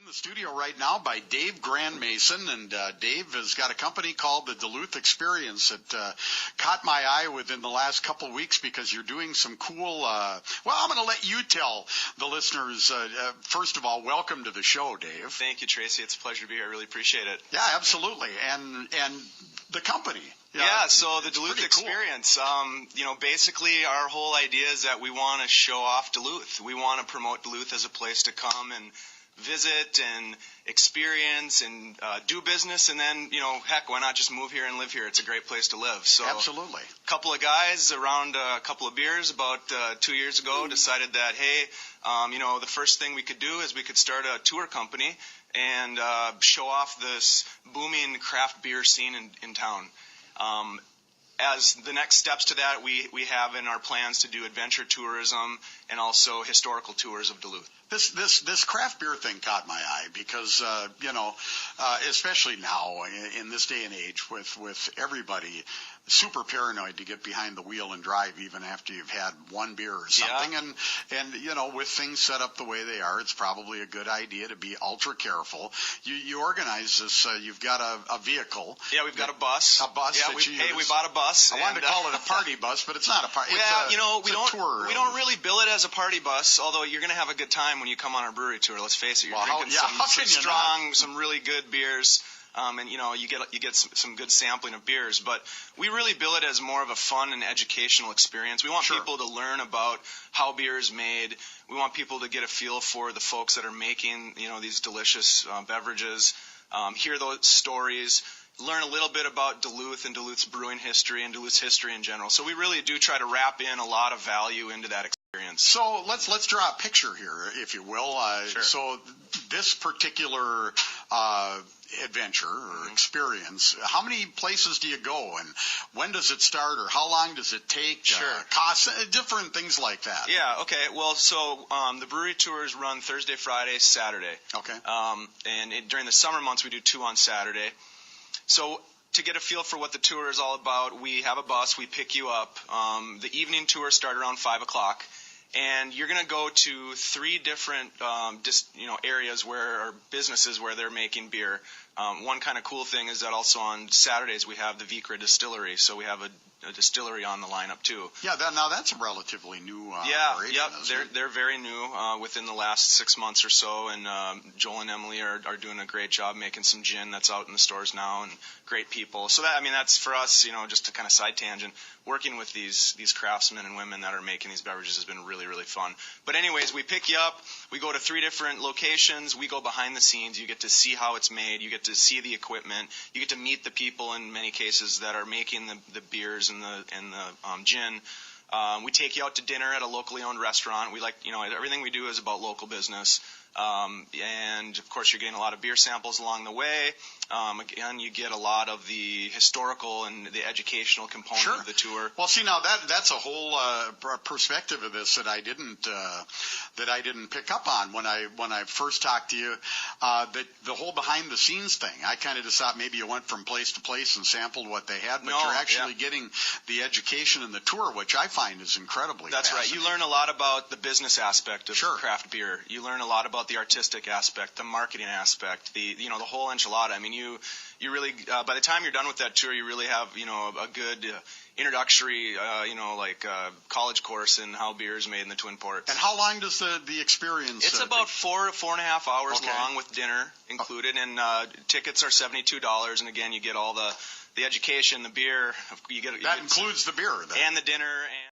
In the studio right now by Dave Grandmason, and Dave has got a company called the Duluth Experience that caught my eye within the last couple of weeks because you're doing some cool, well, I'm going to let you tell the listeners, first of all, welcome to the show, Dave. Thank you, Tracy. It's a pleasure to be here. I really appreciate it. Yeah, absolutely. And the company. Yeah, so the Duluth Experience, cool. Basically our whole idea is that we want to show off Duluth. We want to promote Duluth as a place to come and visit and experience and do business, and then, heck, why not just move here and live here? It's a great place to live. So absolutely. A couple of guys around a couple of beers about 2 years ago decided that, hey, the first thing we could do is we could start a tour company and show off this booming craft beer scene in town. As the next steps to that, we have in our plans to do adventure tourism and also historical tours of Duluth. This craft beer thing caught my eye because, especially now in this day and age with everybody super paranoid to get behind the wheel and drive even after you've had one beer or something. Yeah. And with things set up the way they are, it's probably a good idea to be ultra careful. You organize this, you've got a vehicle. Yeah, we've got a bus. A bus yeah, that you use. Hey, we bought a bus. I wanted to call it a party bus, but it's not a party. Yeah, we don't really bill it as a party bus, although you're going to have a good time when you come on our brewery tour. Let's face it, you're drinking some really good beers. And you get some good sampling of beers, but we really bill it as more of a fun and educational experience. We want people to learn about how beer is made. We want people to get a feel for the folks that are making these delicious beverages. Hear those stories. Learn a little bit about Duluth and Duluth's brewing history and Duluth's history in general. So we really do try to wrap in a lot of value into that experience. So let's draw a picture here, if you will. Sure. So this particular adventure or experience, how many places do you go, and when does it start, or how long does it take? Sure. Costs, different things like that. Yeah. Okay. Well, so the brewery tours run Thursday, Friday, Saturday. Okay. During the summer months, we do 2 on Saturday. So to get a feel for what the tour is all about, we have a bus. We pick you up. The evening tour starts around 5 o'clock. And you're going to go to 3 different areas or businesses where they're making beer. One kind of cool thing is that also on Saturdays we have the Vikra distillery, so we have a distillery on the lineup too. Yeah, now that's a relatively new operation. They're very new, within the last 6 months or so, and Joel and Emily are doing a great job making some gin that's out in the stores now, and great people. So that's for us, just to kind of side tangent. Working with these craftsmen and women that are making these beverages has been really, really fun. But anyways, we pick you up. We go to 3 different locations. We go behind the scenes. You get to see how it's made. You get to see the equipment. You get to meet the people in many cases that are making the beers and the gin. We take you out to dinner at a locally owned restaurant. We like, everything we do is about local business. And of course, you're getting a lot of beer samples along the way. Again, you get a lot of the historical and the educational component of the tour. Well, see, now that's a whole perspective of this that I didn't pick up on when I first talked to you. The whole behind the scenes thing. I kind of just thought maybe you went from place to place and sampled what they had, but you're actually getting the education in the tour, which I find is incredibly That's fascinating. right. You learn a lot about the business aspect of craft beer. You learn a lot about the artistic aspect, the marketing aspect, the whole enchilada. You really by the time you're done with that tour, you really have a good introductory college course in how beer is made in the Twin Ports. And how long does the experience? It's about 4 to 4.5 hours long with dinner included, and tickets are $72. And again, you get all the education, the beer. That includes the beer then. And the dinner.